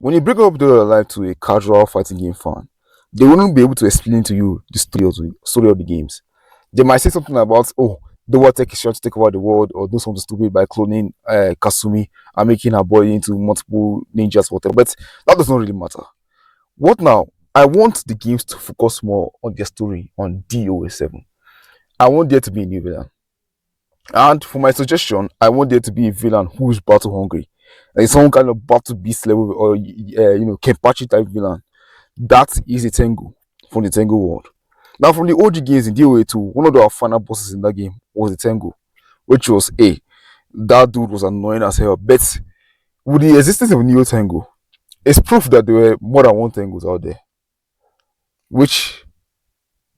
When you bring up Dead or Alive to a casual fighting game fan, they wouldn't be able to explain to you the story of the games. They might say something about, oh, the War Tech is trying to take over the world or do something stupid by cloning Kasumi and making her body into multiple ninjas, whatever. But that does not really matter. What now? I want the games to focus more on their story on DOA 7. I want there to be a new villain. And for my suggestion, I want there to be a villain who's battle hungry. Like some kind of battle beast level or Kenpachi type villain. That is a Tengu from the Tengu world. Now, from the OG games in DOA 2, one of the final bosses in that game was the Tengu, which was A. That dude was annoying as hell. But with the existence of Neo Tengu, it's proof that there were more than one Tengus out there, which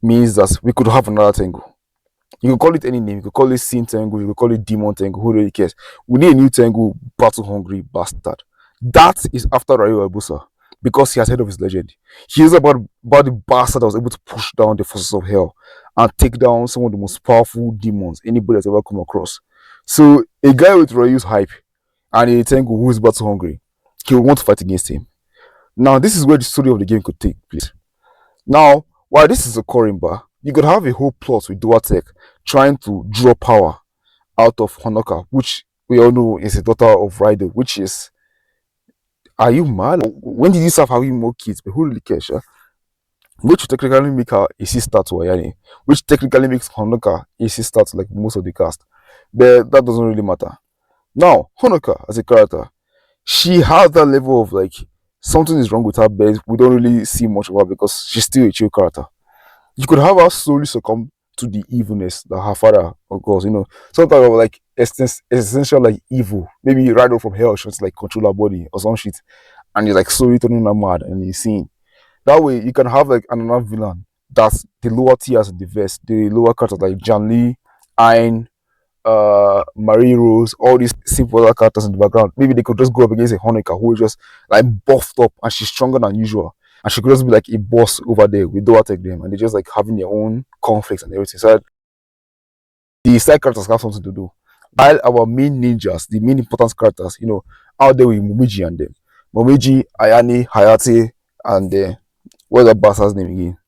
means that we could have another Tengu. You could call it any name. You could call it Sin Tengu. You could call it Demon Tengu. Who really cares? We need a new Tengu, battle hungry bastard. That is after Ryu Abusa because he has heard of his legend. He is about the bastard that was able to push down the forces of hell and take down some of the most powerful demons anybody has ever come across. So a guy with Ryu's hype and a Tengu who is battle hungry, he will want to fight against him. Now, this is where the story of the game could take place. Now, while this is a Korimba, you could have a whole plot with Duatech trying to draw power out of Honoka, which we all know is a daughter of Raido, which is, are you mad? When did you start having more kids? But who really cares, yeah? Which technically make her a sister to Ayane, which technically makes Honoka a sister to like most of the cast. But that doesn't really matter. Now, Honoka as a character, she has that level of like something is wrong with her, but we don't really see much of her because she's still a chill character. You could have her slowly succumb to the evilness that her father, of course, some kind of like essential like evil. Maybe Rado from hell trying to like control her body or some shit, and he's like slowly turning her mad and he's seeing. That way, you can have like another villain that's the lower tiers in the verse, the lower characters like Janli, Ain, Marie Rose, all these simple other characters in the background. Maybe they could just go up against a Honoka who is just like buffed up and she's stronger than usual. And she could just be like a boss over there with Duatech them and they're just like having their own conflicts and everything. So the side characters have something to do. While our main ninjas, the main important characters, out there with Momiji and them. Momiji, Ayane, Hayate, and what's that bastard's name again?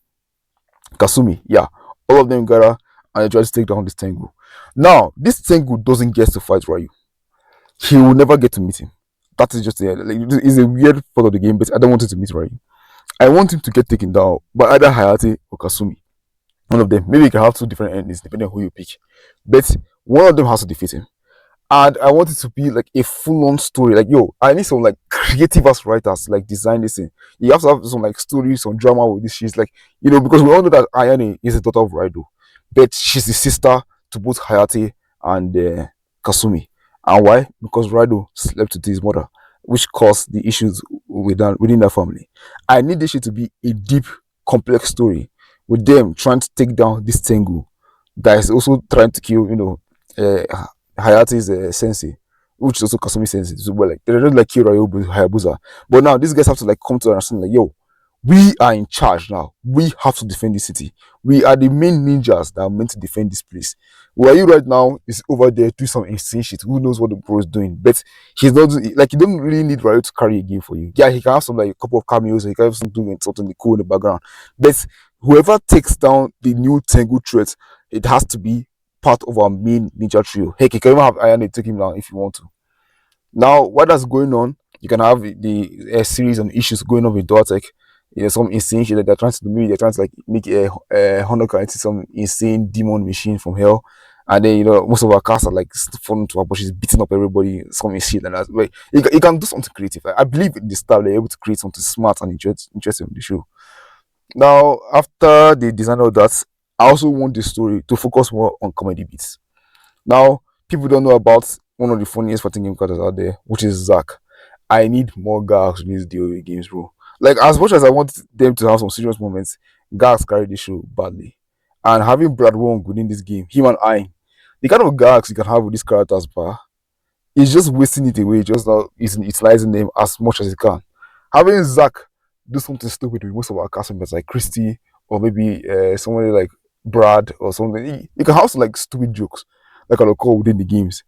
Kasumi. Yeah. All of them gather and they try to take down this Tengu. Now, this Tengu doesn't get to fight Ryu. He will never get to meet him. That is just it's a weird part of the game, but I don't want him to meet Ryu. I want him to get taken down by either Hayate or Kasumi. One of them. Maybe you can have two different endings depending on who you pick. But one of them has to defeat him. And I want it to be like a full-on story. Like, yo, I need some like creative ass writers to like design this thing. You have to have some like stories, some drama with this. She's like, because we all know that Ayane is the daughter of Raido, but she's the sister to both Hayate and Kasumi. And why? Because Raido slept with his mother, which caused the issues within their family. I need this shit to be a deep, complex story with them trying to take down this Tengu that is also trying to kill, Hayate's sensei, which is also Kasumi sensei. So like they're not like Kira Hayabusa. But now these guys have to like come to understand like, yo, we are in charge now. We have to defend this city. We are the main ninjas that are meant to defend this place. Where you right now is over there doing some insane shit. Who knows what the bro is doing? But he's not like you don't really need Ryu to carry a game for you. Yeah, he can have some like a couple of cameos. He can have something cool in the background. But whoever takes down the new Tengu threat, it has to be part of our main ninja trio. Heck, you can even have Ayane take him down if you want to. Now, what that's going on, you can have the series of issues going on with Duatech. Some insane shit that they're trying to do. Maybe they're trying to like make a Honoka into some insane demon machine from hell. And then, most of our cast are like falling to her, but she's beating up everybody, some shit and that. But you can do something creative. I believe in the style, they're able to create something smart and interesting on the show. Now, after they design all that, I also want the story to focus more on comedy beats. Now, people don't know about one of the funniest fighting game characters out there, which is Zack. I need more gags in these DOA games, bro. Like, as much as I want them to have some serious moments, gags carry the show badly. And having Brad Wong within this game, him and I, the kind of gags you can have with these characters, but it's just wasting it away, just not utilizing them as much as it can. Having Zack do something stupid with most of our cast members, like Christy, or maybe somebody like Brad or something. You can have some like stupid jokes like I'll call within the games.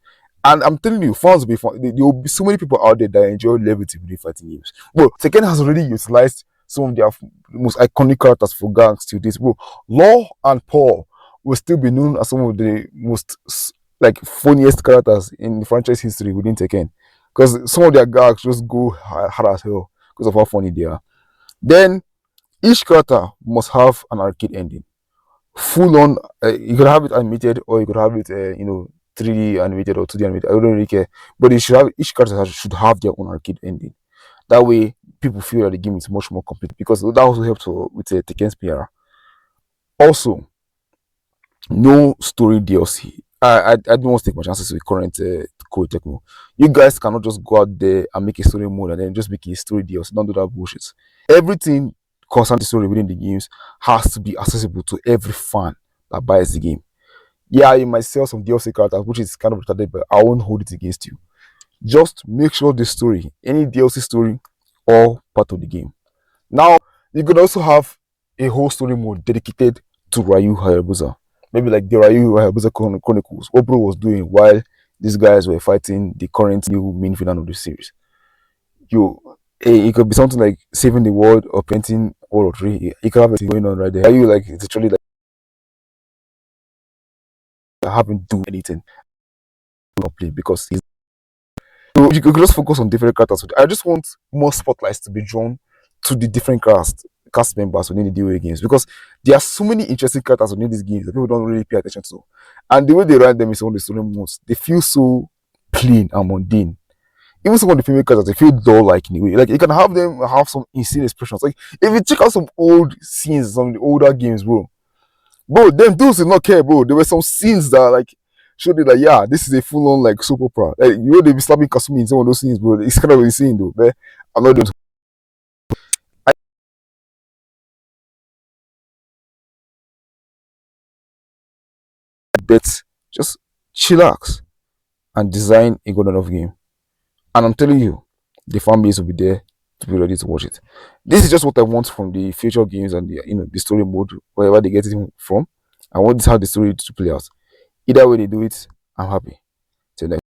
And I'm telling you, fans will be fun. There will be so many people out there that enjoy levity within fighting games. Bro, Tekken has already utilized some of their most iconic characters for gangs to this. Bro, Law and Paul will still be known as some of the most like funniest characters in the franchise history within Tekken. Because some of their gags just go hard as hell because of how funny they are. Then each character must have an arcade ending, full on. You could have it animated or you could have it, 3D animated or 2D animated. I don't really care, but it should have each character should have their own arcade ending. That way, people feel that the game is much more complete because that also helps with Tekken's PR. Also, no story DLC. I don't want to take my chances with current Code Techno. You guys cannot just go out there and make a story mode and then just make a story DLC. Don't do that bullshit. Everything concerning the story within the games has to be accessible to every fan that buys the game. Yeah, you might sell some DLC characters, which is kind of retarded, but I won't hold it against you. Just make sure the story, any DLC story, all part of the game. Now, you could also have a whole story mode dedicated to Ryu Hayabusa. Maybe like the Ryu Hayabusa Chronicles, what Bro was doing while these guys were fighting the current new main villain of the series. You, it could be something like saving the world or painting World of Three. You could have it going on right there. Ryu, like, it's literally like having to do anything properly because he's. So you could just focus on different characters. I just want more spotlights to be drawn to the different cast members within the DOA games because there are so many interesting characters within these games that people don't really pay attention to. And the way they write them is on the story modes, they feel so plain and mundane. Even some of the female characters, they feel dull like in a way. Like you can have them have some insane expressions. Like if you check out some old scenes, some of the older games, them dudes did not care, bro. There were some scenes that like showed you that yeah, this is a full on like soap opera. Like you know they be slapping Kasumi in some of those scenes, bro. It's kind of insane though, man. I'm not doing. I bet just chillax and design a good enough game. And I'm telling you, the fan base will be there to be ready to watch it. This is just what I want from the future games and the story mode, wherever they get it from. I want this how the story to play out. Either way they do it, I'm happy. Till next.